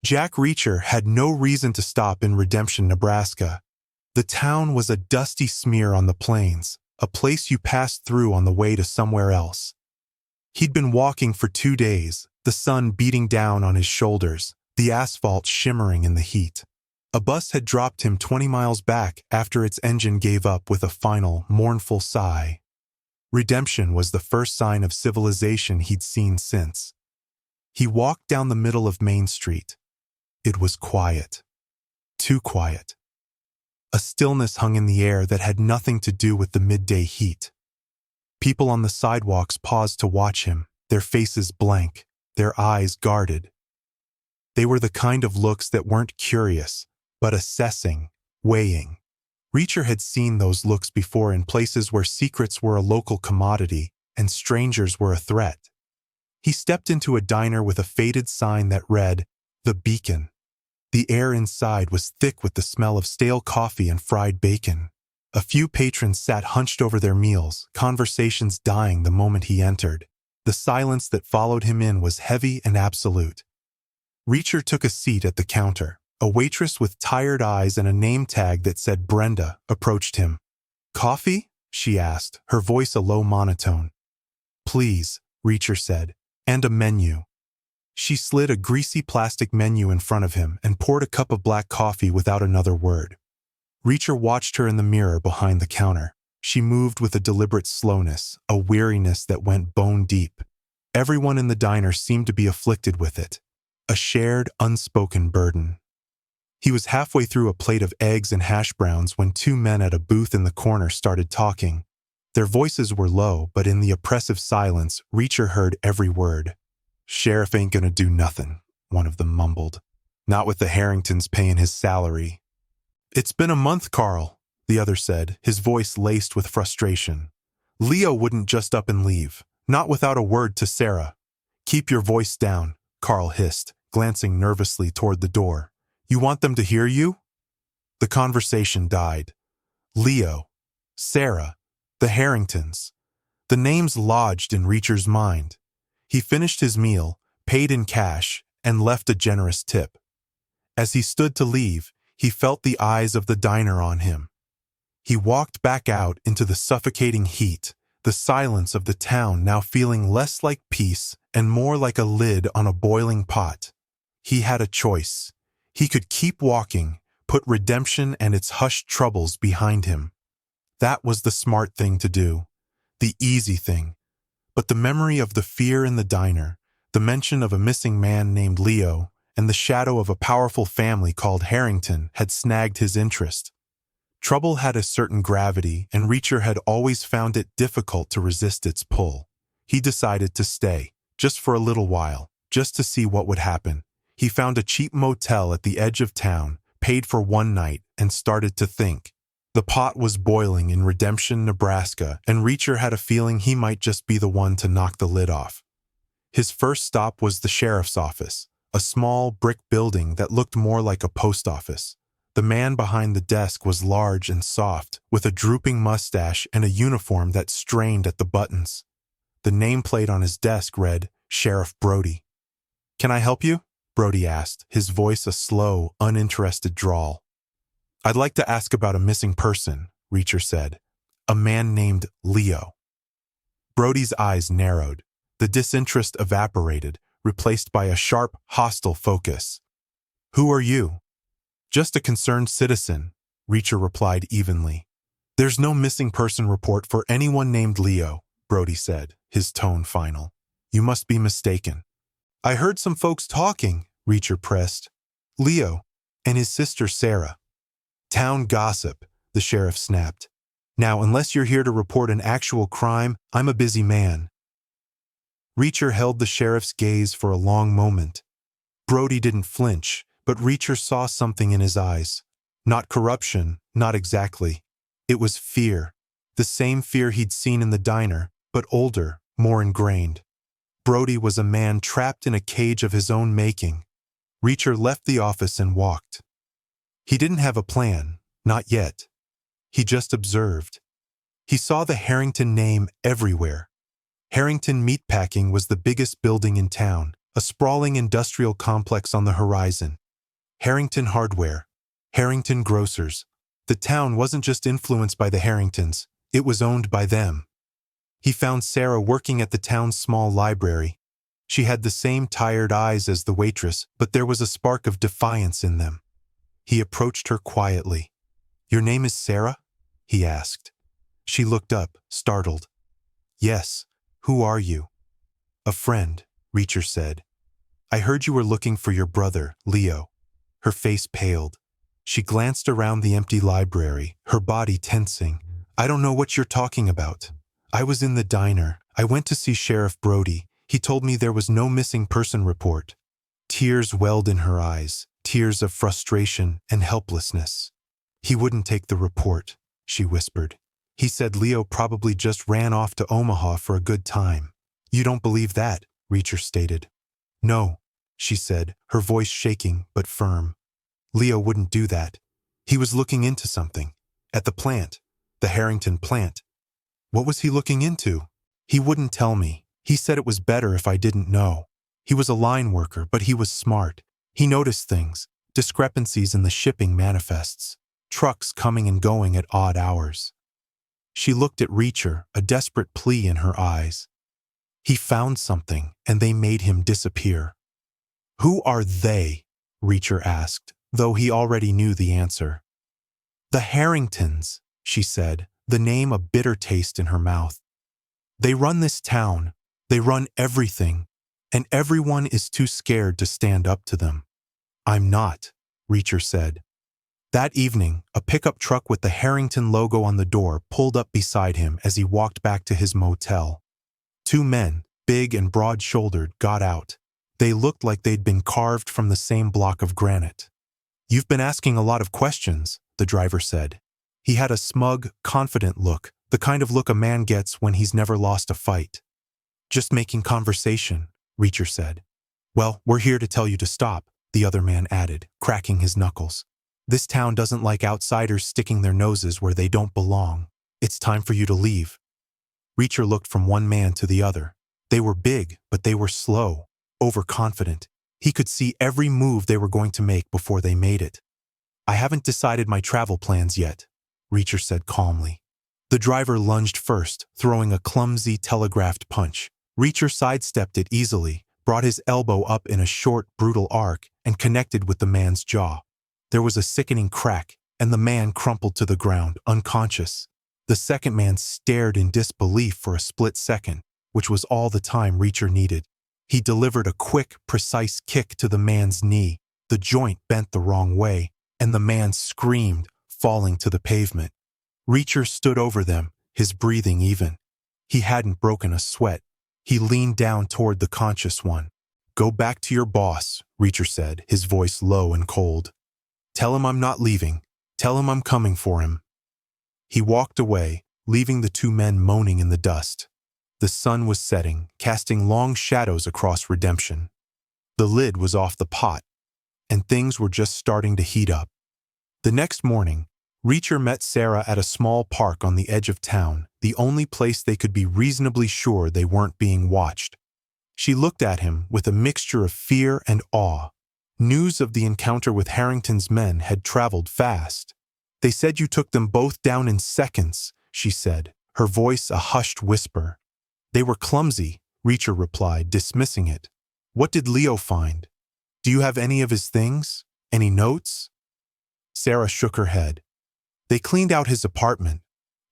Jack Reacher had no reason to stop in Redemption, Nebraska. The town was a dusty smear on the plains, a place you passed through on the way to somewhere else. He'd been walking for 2 days, the sun beating down on his shoulders, the asphalt shimmering in the heat. A bus had dropped him 20 miles back after its engine gave up with a final, mournful sigh. Redemption was the first sign of civilization he'd seen since. He walked down the middle of Main Street. It was quiet. Too quiet. A stillness hung in the air that had nothing to do with the midday heat. People on the sidewalks paused to watch him, their faces blank, their eyes guarded. They were the kind of looks that weren't curious, but assessing, weighing. Reacher had seen those looks before in places where secrets were a local commodity and strangers were a threat. He stepped into a diner with a faded sign that read, "The Beacon." The air inside was thick with the smell of stale coffee and fried bacon. A few patrons sat hunched over their meals, conversations dying the moment he entered. The silence that followed him in was heavy and absolute. Reacher took a seat at the counter. A waitress with tired eyes and a name tag that said Brenda approached him. "Coffee?" she asked, her voice a low monotone. "Please," Reacher said, "and a menu." She slid a greasy plastic menu in front of him and poured a cup of black coffee without another word. Reacher watched her in the mirror behind the counter. She moved with a deliberate slowness, a weariness that went bone deep. Everyone in the diner seemed to be afflicted with it. A shared, unspoken burden. He was halfway through a plate of eggs and hash browns when 2 men at a booth in the corner started talking. Their voices were low, but in the oppressive silence, Reacher heard every word. "Sheriff ain't gonna do nothing," one of them mumbled. "Not with the Harringtons paying his salary." "It's been a month, Carl," the other said, his voice laced with frustration. "Leo wouldn't just up and leave, not without a word to Sarah." "Keep your voice down," Carl hissed, glancing nervously toward the door. "You want them to hear you?" The conversation died. Leo, Sarah, the Harringtons. The names lodged in Reacher's mind. He finished his meal, paid in cash, and left a generous tip. As he stood to leave, he felt the eyes of the diner on him. He walked back out into the suffocating heat, the silence of the town now feeling less like peace and more like a lid on a boiling pot. He had a choice. He could keep walking, put redemption and its hushed troubles behind him. That was the smart thing to do, the easy thing. But the memory of the fear in the diner, the mention of a missing man named Leo, and the shadow of a powerful family called Harrington had snagged his interest. Trouble had a certain gravity, and Reacher had always found it difficult to resist its pull. He decided to stay, just for a little while, just to see what would happen. He found a cheap motel at the edge of town, paid for 1 night, and started to think. The pot was boiling in Redemption, Nebraska, and Reacher had a feeling he might just be the one to knock the lid off. His first stop was the sheriff's office, a small brick building that looked more like a post office. The man behind the desk was large and soft, with a drooping mustache and a uniform that strained at the buttons. The nameplate on his desk read, "Sheriff Brody." "Can I help you?" Brody asked, his voice a slow, uninterested drawl. "I'd like to ask about a missing person," Reacher said. "A man named Leo." Brody's eyes narrowed. The disinterest evaporated, replaced by a sharp, hostile focus. "Who are you?" "Just a concerned citizen," Reacher replied evenly. "There's no missing person report for anyone named Leo," Brody said, his tone final. "You must be mistaken." "I heard some folks talking," Reacher pressed. "Leo and his sister Sarah." "Town gossip," the sheriff snapped. "Now, unless you're here to report an actual crime, I'm a busy man." Reacher held the sheriff's gaze for a long moment. Brody didn't flinch, but Reacher saw something in his eyes. Not corruption, not exactly. It was fear. The same fear he'd seen in the diner, but older, more ingrained. Brody was a man trapped in a cage of his own making. Reacher left the office and walked. He didn't have a plan, not yet. He just observed. He saw the Harrington name everywhere. Harrington Meatpacking was the biggest building in town, A sprawling industrial complex on the horizon. Harrington Hardware. Harrington Grocers. The town wasn't just influenced by the Harringtons, it was owned by them. He found Sarah working at the town's small library. She had the same tired eyes as the waitress, but there was a spark of defiance in them. He approached her quietly. "Your name is Sarah?" he asked. She looked up, startled. "Yes. Who are you?" "A friend," Reacher said. "I heard you were looking for your brother, Leo." Her face paled. She glanced around the empty library, her body tensing. "I don't know what you're talking about. I was in the diner. I went to see Sheriff Brody. He told me there was no missing person report." Tears welled in her eyes, tears of frustration and helplessness. "He wouldn't take the report," she whispered. "He said Leo probably just ran off to Omaha for a good time." "You don't believe that," Reacher stated. "No," she said, her voice shaking but firm. "Leo wouldn't do that. He was looking into something. At the plant. The Harrington plant." "What was he looking into?" "He wouldn't tell me. He said it was better if I didn't know. He was a line worker, but he was smart. He noticed things, discrepancies in the shipping manifests, trucks coming and going at odd hours." She looked at Reacher, a desperate plea in her eyes. "He found something, and they made him disappear." "Who are they?" Reacher asked, though he already knew the answer. "The Harringtons," she said, the name a bitter taste in her mouth. "They run this town. They run everything, and everyone is too scared to stand up to them." "I'm not," Reacher said. That evening, a pickup truck with the Harrington logo on the door pulled up beside him as he walked back to his motel. Two men, big and broad-shouldered, got out. They looked like they'd been carved from the same block of granite. "You've been asking a lot of questions," the driver said. He had a smug, confident look, the kind of look a man gets when he's never lost a fight. "Just making conversation," Reacher said. "Well, we're here to tell you to stop," the other man added, cracking his knuckles. "This town doesn't like outsiders sticking their noses where they don't belong. It's time for you to leave." Reacher looked from one man to the other. They were big, but they were slow, overconfident. He could see every move they were going to make before they made it. "I haven't decided my travel plans yet," Reacher said calmly. The driver lunged first, throwing a clumsy telegraphed punch. Reacher sidestepped it easily, brought his elbow up in a short, brutal arc, and connected with the man's jaw. There was a sickening crack, and the man crumpled to the ground, unconscious. The second man stared in disbelief for a split second, which was all the time Reacher needed. He delivered a quick, precise kick to the man's knee. The joint bent the wrong way, and the man screamed, falling to the pavement. Reacher stood over them, his breathing even. He hadn't broken a sweat. He leaned down toward the conscious one. "Go back to your boss," Reacher said, his voice low and cold. "Tell him I'm not leaving. Tell him I'm coming for him." He walked away, leaving the two men moaning in the dust. The sun was setting, casting long shadows across Redemption. The lid was off the pot, and things were just starting to heat up. The next morning, Reacher met Sarah at a small park on the edge of town, the only place they could be reasonably sure they weren't being watched. She looked at him with a mixture of fear and awe. News of the encounter with Harrington's men had traveled fast. "They said you took them both down in seconds," she said, her voice a hushed whisper. "They were clumsy," Reacher replied, dismissing it. "What did Leo find? Do you have any of his things? Any notes?" Sarah shook her head. "They cleaned out his apartment.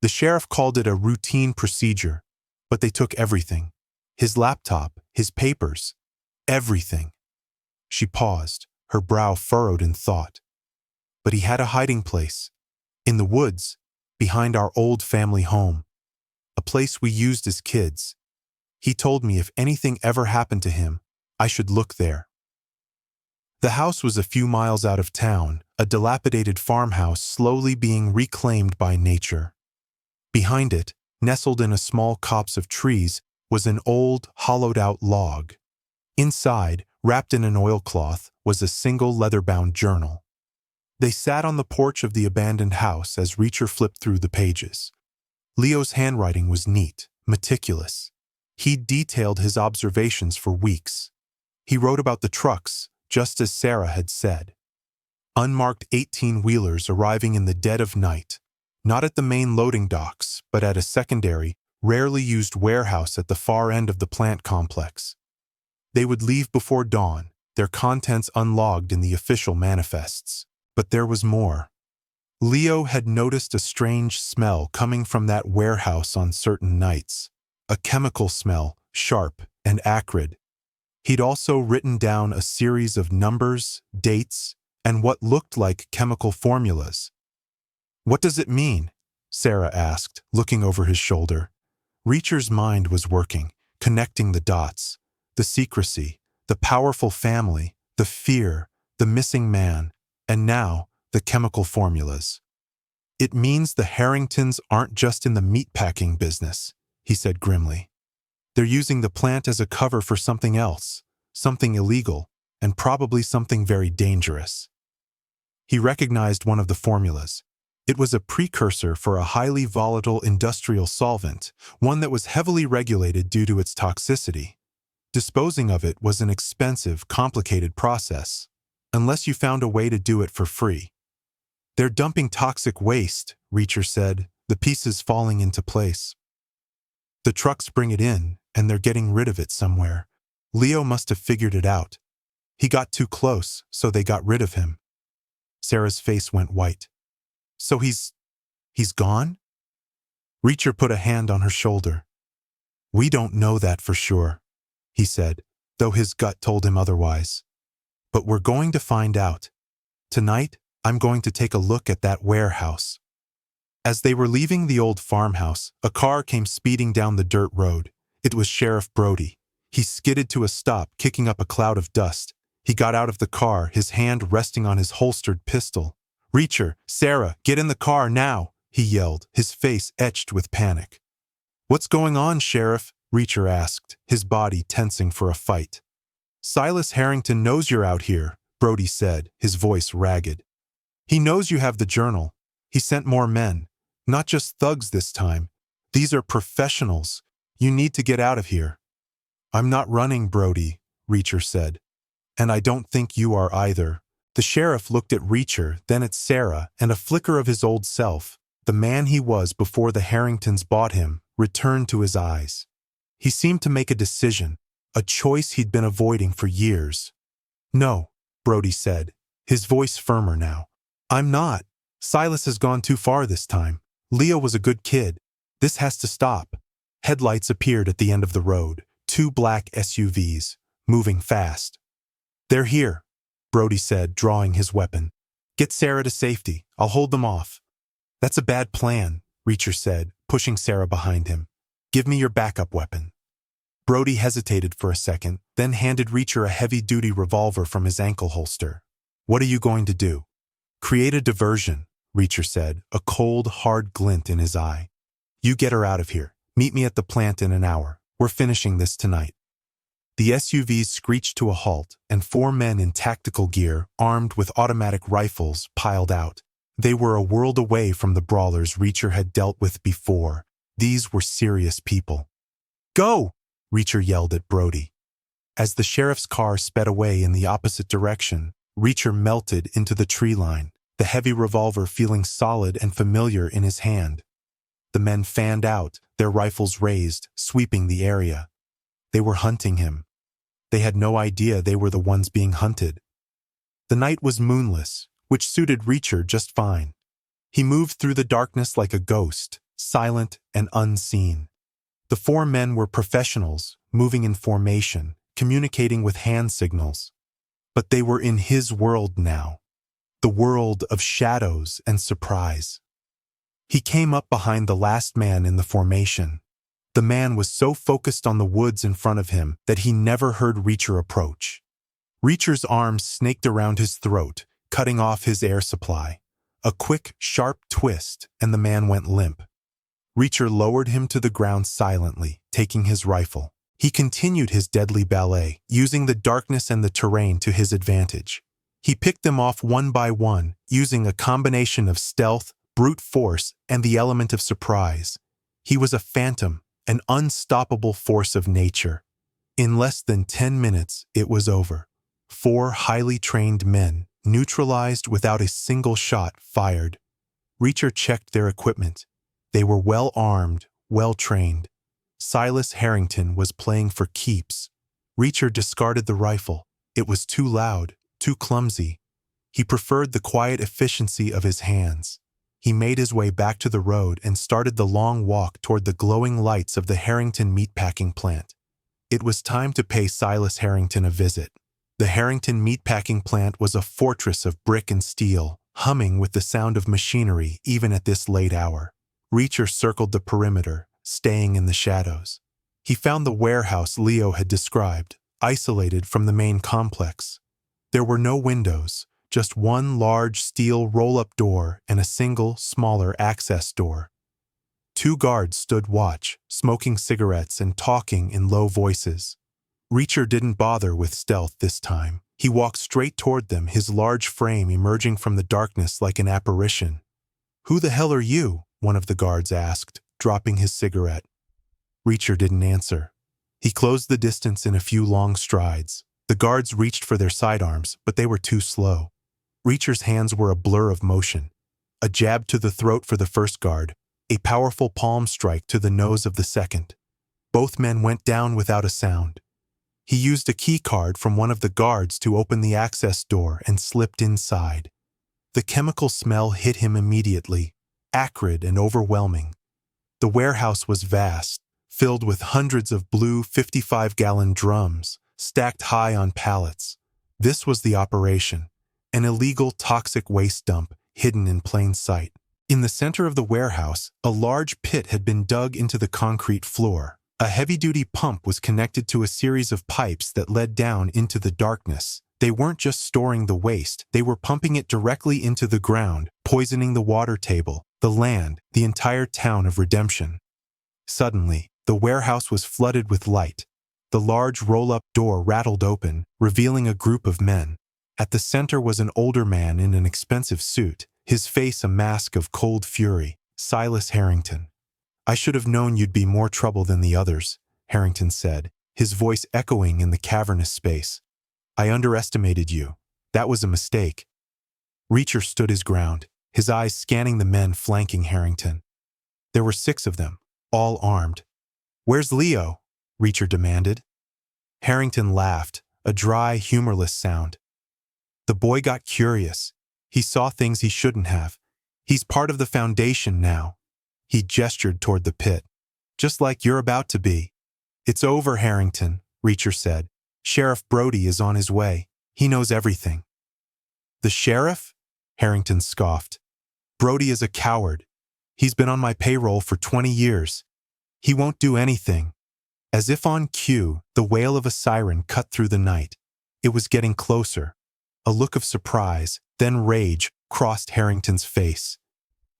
The sheriff called it a routine procedure, but they took everything. His laptop, his papers, everything." She paused, her brow furrowed in thought. "But he had a hiding place. In the woods, behind our old family home. A place we used as kids. He told me if anything ever happened to him, I should look there." The house was a few miles out of town, a dilapidated farmhouse slowly being reclaimed by nature. Behind it, nestled in a small copse of trees, was an old, hollowed-out log. Inside, wrapped in an oilcloth, was a single leather-bound journal. They sat on the porch of the abandoned house as Reacher flipped through the pages. Leo's handwriting was neat, meticulous. He'd detailed his observations for weeks. He wrote about the trucks, just as Sarah had said. Unmarked 18-wheelers arriving in the dead of night, not at the main loading docks, but at a secondary, rarely used warehouse at the far end of the plant complex. They would leave before dawn, their contents unlogged in the official manifests. But there was more. Leo had noticed a strange smell coming from that warehouse on certain nights. A chemical smell, sharp and acrid. He'd also written down a series of numbers, dates, and what looked like chemical formulas. "What does it mean?" Sarah asked, looking over his shoulder. Reacher's mind was working, connecting the dots. The secrecy, the powerful family, the fear, the missing man, and now the chemical formulas. "It means the Harringtons aren't just in the meatpacking business," he said grimly. "They're using the plant as a cover for something else, something illegal, and probably something very dangerous." He recognized one of the formulas. It was a precursor for a highly volatile industrial solvent, one that was heavily regulated due to its toxicity. Disposing of it was an expensive, complicated process, unless you found a way to do it for free. "They're dumping toxic waste," Reacher said, the pieces falling into place. "The trucks bring it in, and they're getting rid of it somewhere. Leo must have figured it out. He got too close, so they got rid of him." Sarah's face went white. "So he's gone?" Reacher put a hand on her shoulder. "We don't know that for sure," he said, though his gut told him otherwise. "But we're going to find out. Tonight, I'm going to take a look at that warehouse." As they were leaving the old farmhouse, a car came speeding down the dirt road. It was Sheriff Brody. He skidded to a stop, kicking up a cloud of dust. He got out of the car, his hand resting on his holstered pistol. "Reacher, Sarah, get in the car now," he yelled, his face etched with panic. "What's going on, Sheriff?" Reacher asked, his body tensing for a fight. "Silas Harrington knows you're out here," Brody said, his voice ragged. "He knows you have the journal. He sent more men. Not just thugs this time. These are professionals. You need to get out of here." "I'm not running, Brody," Reacher said. "And I don't think you are either." The sheriff looked at Reacher, then at Sarah, and a flicker of his old self, the man he was before the Harringtons bought him, returned to his eyes. He seemed to make a decision, a choice he'd been avoiding for years. "No," Brody said, his voice firmer now. "I'm not. Silas has gone too far this time. Leo was a good kid. This has to stop." Headlights appeared at the end of the road, 2 black SUVs, moving fast. "They're here," Brody said, drawing his weapon. "Get Sarah to safety. I'll hold them off." "That's a bad plan," Reacher said, pushing Sarah behind him. "Give me your backup weapon." Brody hesitated for a second, then handed Reacher a heavy-duty revolver from his ankle holster. "What are you going to do?" "Create a diversion," Reacher said, a cold, hard glint in his eye. "You get her out of here. Meet me at the plant in an hour. We're finishing this tonight." The SUVs screeched to a halt, and 4 men in tactical gear, armed with automatic rifles, piled out. They were a world away from the brawlers Reacher had dealt with before. These were serious people. "Go!" Reacher yelled at Brody. As the sheriff's car sped away in the opposite direction, Reacher melted into the tree line, the heavy revolver feeling solid and familiar in his hand. The men fanned out, their rifles raised, sweeping the area. They were hunting him. They had no idea they were the ones being hunted. The night was moonless, which suited Reacher just fine. He moved through the darkness like a ghost, silent and unseen. The 4 men were professionals, moving in formation, communicating with hand signals. But they were in his world now, the world of shadows and surprise. He came up behind the last man in the formation. The man was so focused on the woods in front of him that he never heard Reacher approach. Reacher's arms snaked around his throat, cutting off his air supply. A quick, sharp twist, and the man went limp. Reacher lowered him to the ground silently, taking his rifle. He continued his deadly ballet, using the darkness and the terrain to his advantage. He picked them off one by one, using a combination of stealth, brute force, and the element of surprise. He was a phantom, an unstoppable force of nature. In less than 10 minutes, it was over. 4 highly trained men, neutralized without a single shot fired. Reacher checked their equipment. They were well armed, well trained. Silas Harrington was playing for keeps. Reacher discarded the rifle. It was too loud, too clumsy. He preferred the quiet efficiency of his hands. He made his way back to the road and started the long walk toward the glowing lights of the Harrington meatpacking plant. It was time to pay Silas Harrington a visit. The Harrington meatpacking plant was a fortress of brick and steel, humming with the sound of machinery even at this late hour. Reacher circled the perimeter, staying in the shadows. He found the warehouse Leo had described, isolated from the main complex. There were no windows, just one large steel roll-up door and a single, smaller access door. 2 guards stood watch, smoking cigarettes and talking in low voices. Reacher didn't bother with stealth this time. He walked straight toward them, his large frame emerging from the darkness like an apparition. "Who the hell are you?" one of the guards asked, dropping his cigarette. Reacher didn't answer. He closed the distance in a few long strides. The guards reached for their sidearms, but they were too slow. Reacher's hands were a blur of motion. A jab to the throat for the first guard, a powerful palm strike to the nose of the second. Both men went down without a sound. He used a key card from one of the guards to open the access door and slipped inside. The chemical smell hit him immediately, acrid and overwhelming. The warehouse was vast, filled with hundreds of blue 55-gallon drums, stacked high on pallets. This was the operation, an illegal toxic waste dump hidden in plain sight. In the center of the warehouse, a large pit had been dug into the concrete floor. A heavy-duty pump was connected to a series of pipes that led down into the darkness. They weren't just storing the waste, they were pumping it directly into the ground, poisoning the water table, the land, the entire town of Redemption. Suddenly, the warehouse was flooded with light. The large roll-up door rattled open, revealing a group of men. At the center was an older man in an expensive suit, his face a mask of cold fury, Silas Harrington. "I should have known you'd be more trouble than the others," Harrington said, his voice echoing in the cavernous space. "I underestimated you. That was a mistake." Reacher stood his ground, his eyes scanning the men flanking Harrington. There were 6 of them, all armed. "Where's Leo?" Reacher demanded. Harrington laughed, a dry, humorless sound. "The boy got curious. He saw things he shouldn't have. He's part of the Foundation now." He gestured toward the pit. "Just like you're about to be." "It's over, Harrington," Reacher said. "Sheriff Brody is on his way. He knows everything." "The sheriff?" Harrington scoffed. "Brody is a coward. He's been on my payroll for 20 years. He won't do anything." As if on cue, the wail of a siren cut through the night. It was getting closer. A look of surprise, then rage, crossed Harrington's face.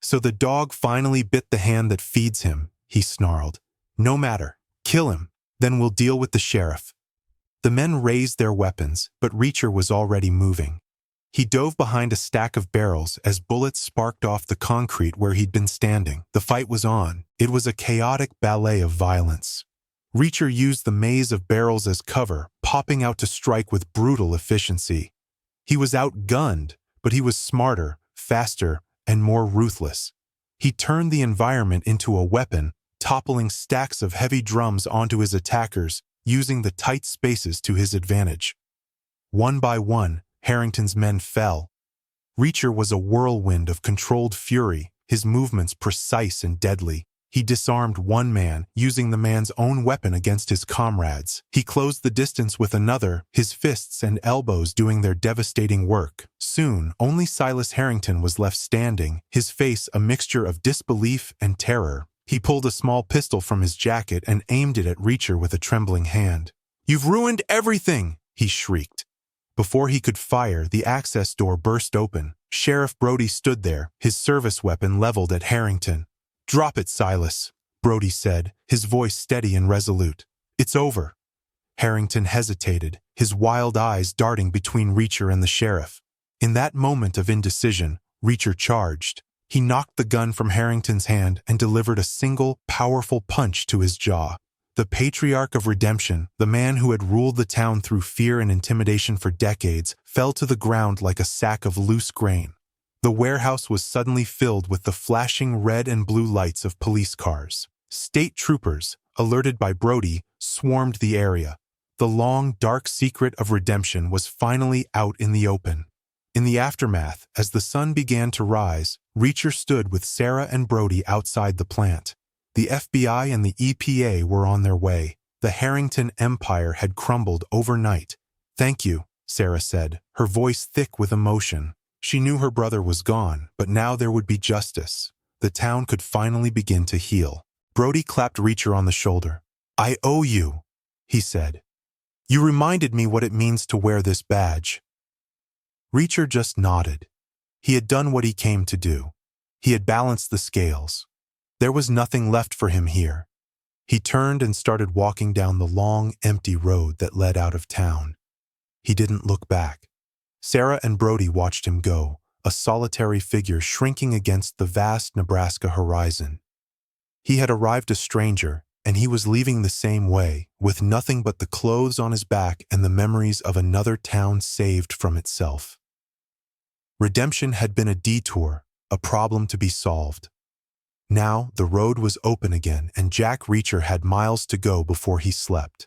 "So the dog finally bit the hand that feeds him," he snarled. "No matter. Kill him. Then we'll deal with the sheriff." The men raised their weapons, but Reacher was already moving. He dove behind a stack of barrels as bullets sparked off the concrete where he'd been standing. The fight was on. It was a chaotic ballet of violence. Reacher used the maze of barrels as cover, popping out to strike with brutal efficiency. He was outgunned, but he was smarter, faster, and more ruthless. He turned the environment into a weapon, toppling stacks of heavy drums onto his attackers, using the tight spaces to his advantage. One by one, Harrington's men fell. Reacher was a whirlwind of controlled fury, his movements precise and deadly. He disarmed one man, using the man's own weapon against his comrades. He closed the distance with another, his fists and elbows doing their devastating work. Soon, only Silas Harrington was left standing, his face a mixture of disbelief and terror. He pulled a small pistol from his jacket and aimed it at Reacher with a trembling hand. "You've ruined everything!" he shrieked. Before he could fire, the access door burst open. Sheriff Brody stood there, his service weapon leveled at Harrington. "Drop it, Silas," Brody said, his voice steady and resolute. "It's over." Harrington hesitated, his wild eyes darting between Reacher and the sheriff. In that moment of indecision, Reacher charged. He knocked the gun from Harrington's hand and delivered a single, powerful punch to his jaw. The patriarch of redemption, the man who had ruled the town through fear and intimidation for decades, fell to the ground like a sack of loose grain. The warehouse was suddenly filled with the flashing red and blue lights of police cars. State troopers, alerted by Brody, swarmed the area. The long, dark secret of redemption was finally out in the open. In the aftermath, as the sun began to rise, Reacher stood with Sarah and Brody outside the plant. The FBI and the EPA were on their way. The Harrington empire had crumbled overnight. "Thank you," Sarah said, her voice thick with emotion. She knew her brother was gone, but now there would be justice. The town could finally begin to heal. Brody clapped Reacher on the shoulder. "I owe you," he said. "You reminded me what it means to wear this badge." Reacher just nodded. He had done what he came to do. He had balanced the scales. There was nothing left for him here. He turned and started walking down the long, empty road that led out of town. He didn't look back. Sarah and Brody watched him go, a solitary figure shrinking against the vast Nebraska horizon. He had arrived a stranger, and he was leaving the same way, with nothing but the clothes on his back and the memories of another town saved from itself. Redemption had been a detour, a problem to be solved. Now the road was open again, and Jack Reacher had miles to go before he slept.